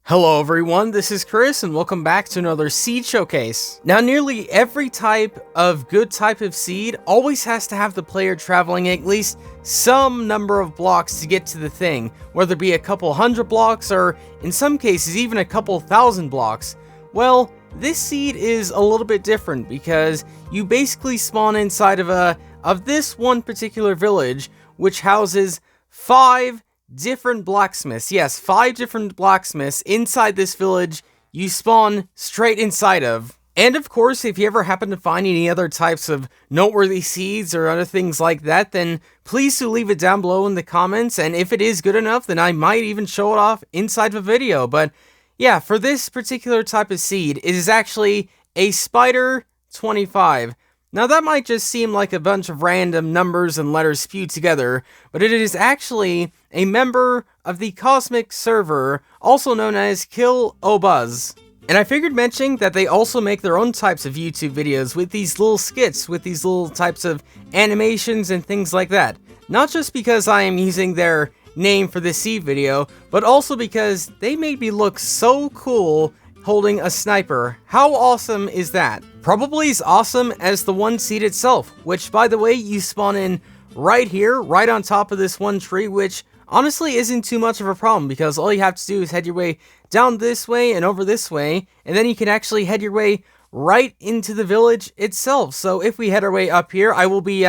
Hello everyone, this is Chris and welcome back to another seed showcase. Now nearly every type of good type of seed always has to have the player traveling at least some number of blocks to get to the thing, whether it be a couple hundred blocks or in some cases even a couple thousand blocks. Well, this seed is a little bit different because you basically spawn inside of this one particular village, which houses 5 different blacksmiths. Yes, 5 different blacksmiths inside this village you spawn straight inside of. And of course, if you ever happen to find any other types of noteworthy seeds or other things like that, then please do leave it down below in the comments, and if it is good enough, then I might even show it off inside of a video. But yeah, for this particular type of seed, it is actually a Spider 25. Now that might just seem like a bunch of random numbers and letters spewed together, but it is actually a member of the Cosmic server, also known as Kill O Buzz. And I figured mentioning that they also make their own types of YouTube videos with these little skits, with these little types of animations and things like that. Not just because I am using their name for this seed video, but also because they made me look so cool holding a sniper. How awesome is that? Probably as awesome as the one seed itself, which by the way, you spawn in right here, right on top of this one tree, which honestly isn't too much of a problem because all you have to do is head your way down this way and over this way, and then you can actually head your way right into the village itself. So if we head our way up here, I will be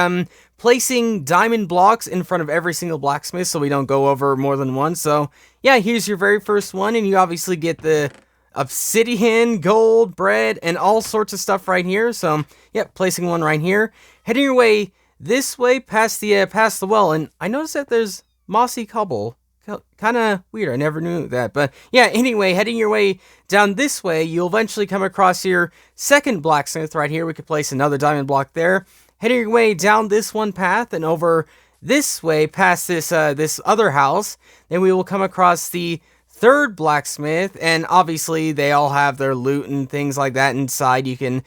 placing diamond blocks in front of every single blacksmith so we don't go over more than one. So yeah, here's your very first one, and you obviously get the obsidian, gold, bread, and all sorts of stuff right here. So, yep, placing one right here. Heading your way this way past the well, and I noticed that there's mossy cobble. Kind of weird, I never knew that. But yeah, anyway, heading your way down this way, you'll eventually come across your second blacksmith right here. We could place another diamond block there. Heading your way down this one path and over this way past this other house, then we will come across the third blacksmith, and obviously they all have their loot and things like that inside. You can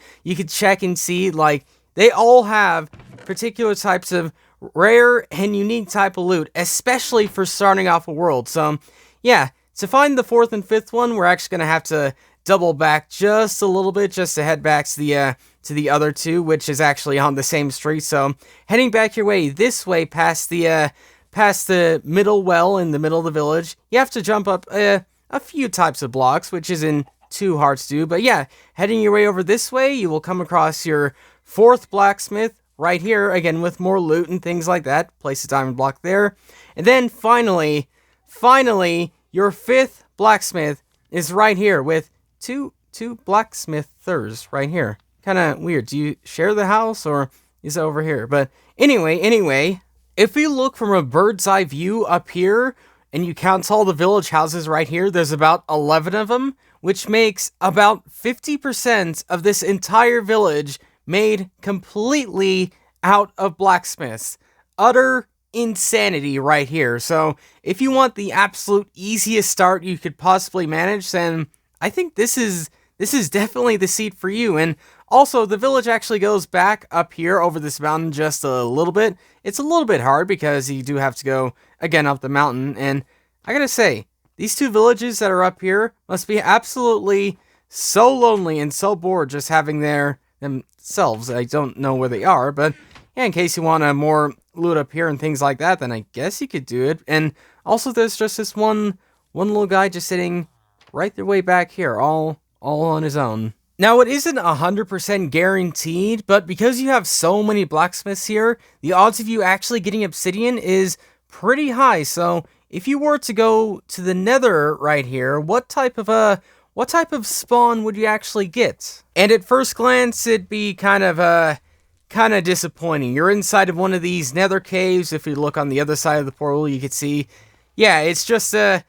check and see, like, they all have particular types of rare and unique type of loot, especially for starting off a world. So yeah, to find the fourth and fifth one, we're actually gonna have to double back just a little bit just to head back to the other two, which is actually on the same street. So heading back your way this way past the middle well in the middle of the village, you have to jump up a few types of blocks, which isn't too hard to do. But yeah, heading your way over this way, you will come across your fourth blacksmith right here, again with more loot and things like that. Place a diamond block there. And then finally, your fifth blacksmith is right here with two blacksmithers right here. Kind of weird. Do you share the house or is it over here? But anyway, if we look from a bird's eye view up here, and you count all the village houses right here, there's about 11 of them, which makes about 50% of this entire village made completely out of blacksmiths. Utter insanity right here. So if you want the absolute easiest start you could possibly manage, then I think this is definitely the seed for you. And also, the village actually goes back up here over this mountain just a little bit. It's a little bit hard because you do have to go, again, up the mountain. And I gotta say, these two villages that are up here must be absolutely so lonely and so bored just having themselves. I don't know where they are, but yeah, in case you want more loot up here and things like that, then I guess you could do it. And also, there's just this one little guy just sitting right their way back here, all on his own. Now, it isn't 100% guaranteed, but because you have so many blacksmiths here, the odds of you actually getting obsidian is pretty high. So, if you were to go to the nether right here, what type of spawn would you actually get? And at first glance, it'd be kind of disappointing. You're inside of one of these nether caves. If you look on the other side of the portal, you could see, yeah, it's just a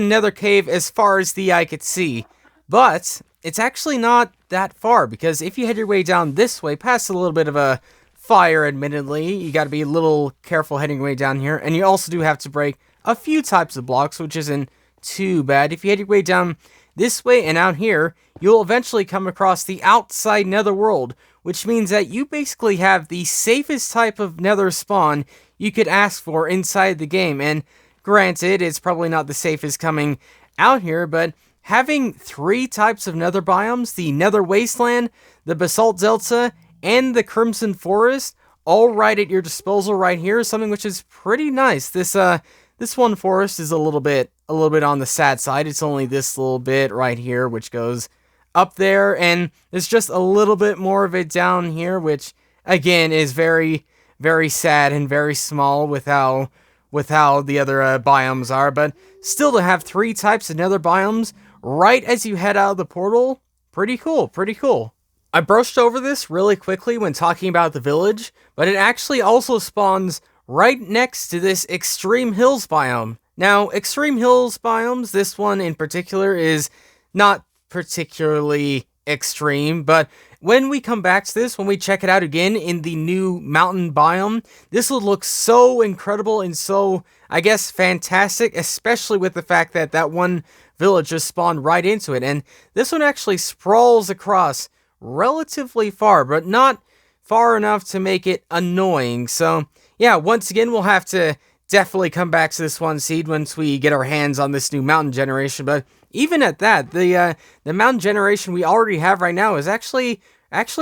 nether cave as far as the eye could see. But it's actually not that far, because if you head your way down this way, past a little bit of a fire, admittedly, you gotta be a little careful heading your way down here, and you also do have to break a few types of blocks, which isn't too bad. If you head your way down this way and out here, you'll eventually come across the outside nether world, which means that you basically have the safest type of nether spawn you could ask for inside the game. And granted, it's probably not the safest coming out here, but having 3 types of nether biomes, the Nether Wasteland, the Basalt Delta, and the Crimson Forest, all right at your disposal right here, is something which is pretty nice. This one forest is a little bit on the sad side. It's only this little bit right here, which goes up there, and there's just a little bit more of it down here, which again is very, very sad and very small with how the other biomes are. But still, to have 3 types of nether biomes right as you head out of the portal, pretty cool, pretty cool. I brushed over this really quickly when talking about the village, but it actually also spawns right next to this Extreme Hills biome. Now, Extreme Hills biomes, this one in particular, is not particularly extreme, but when we come back to this, when we check it out again in the new mountain biome, this will look so incredible and so, I guess, fantastic, especially with the fact that that one village just spawned right into it. And this one actually sprawls across relatively far, but not far enough to make it annoying. So yeah, once again, we'll have to definitely come back to this one seed once we get our hands on this new mountain generation. But even at that, the mountain generation we already have right now is actually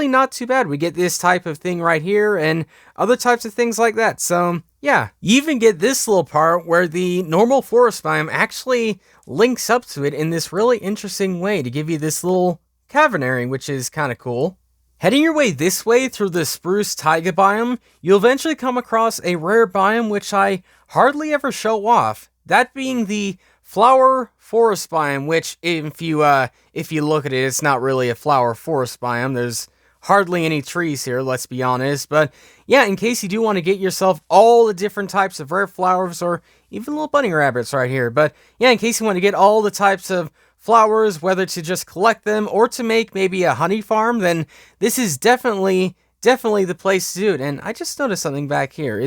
not too bad. We get this type of thing right here and other types of things like that. So yeah, you even get this little part where the normal forest biome actually links up to it in this really interesting way to give you this little cavernary, which is kind of cool. Heading your way this way through the spruce taiga biome, you'll eventually come across a rare biome which I hardly ever show off. That being the flower forest biome, which if you look at it, it's not really a flower forest biome. There's hardly any trees here, let's be honest. But yeah, in case you do want to get yourself all the different types of rare flowers, or even little bunny rabbits right here. But yeah, in case you want to get all the types of flowers, whether to just collect them or to make maybe a honey farm, then this is definitely the place to do it. And I just noticed something back here.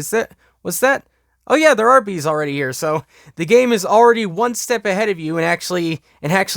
Was that? Oh yeah, there are bees already here. So the game is already one step ahead of you and actually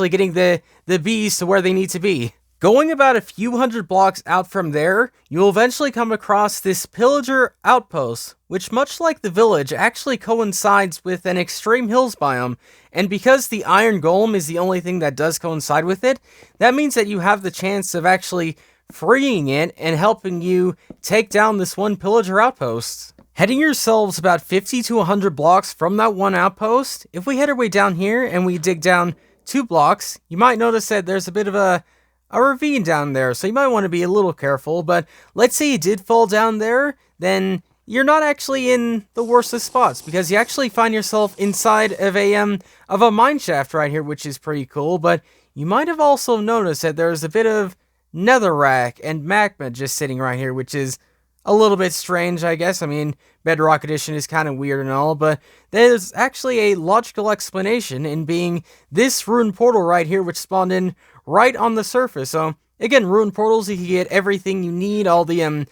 getting the bees to where they need to be. Going about a few hundred blocks out from there, you'll eventually come across this Pillager Outpost, which, much like the village, actually coincides with an Extreme Hills biome, and because the Iron Golem is the only thing that does coincide with it, that means that you have the chance of actually freeing it and helping you take down this one Pillager Outpost. Heading yourselves about 50 to 100 blocks from that one outpost, if we head our way down here and we dig down 2 blocks, you might notice that there's a bit of a ravine down there, so you might want to be a little careful. But let's say you did fall down there, then you're not actually in the worst of spots, because you actually find yourself inside of a mine shaft right here, which is pretty cool. But you might have also noticed that there's a bit of netherrack and magma just sitting right here, which is a little bit strange, I guess. I mean, Bedrock Edition is kind of weird and all, but there's actually a logical explanation in being this ruined portal right here, which spawned in right on the surface. So again, ruined portals, you can get everything you need, all the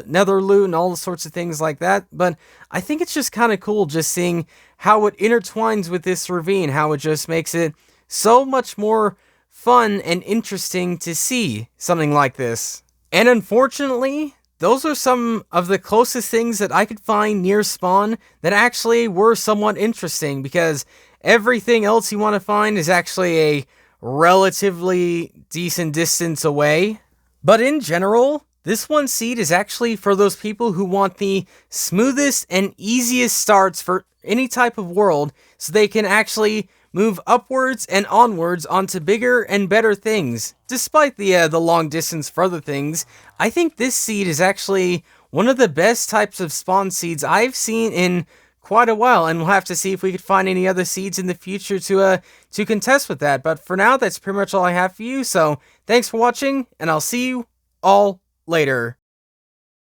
nether loot and all the sorts of things like that. But I think it's just kind of cool just seeing how it intertwines with this ravine, how it just makes it so much more fun and interesting to see something like this. And unfortunately, those are some of the closest things that I could find near spawn that actually were somewhat interesting, because everything else you want to find is actually a relatively decent distance away. But in general, this one seed is actually for those people who want the smoothest and easiest starts for any type of world, so they can actually move upwards and onwards onto bigger and better things. Despite the long distance for other things, I think this seed is actually one of the best types of spawn seeds I've seen in quite a while, and we'll have to see if we could find any other seeds in the future to contest with that. But for now, that's pretty much all I have for you, so thanks for watching, and I'll see you all later.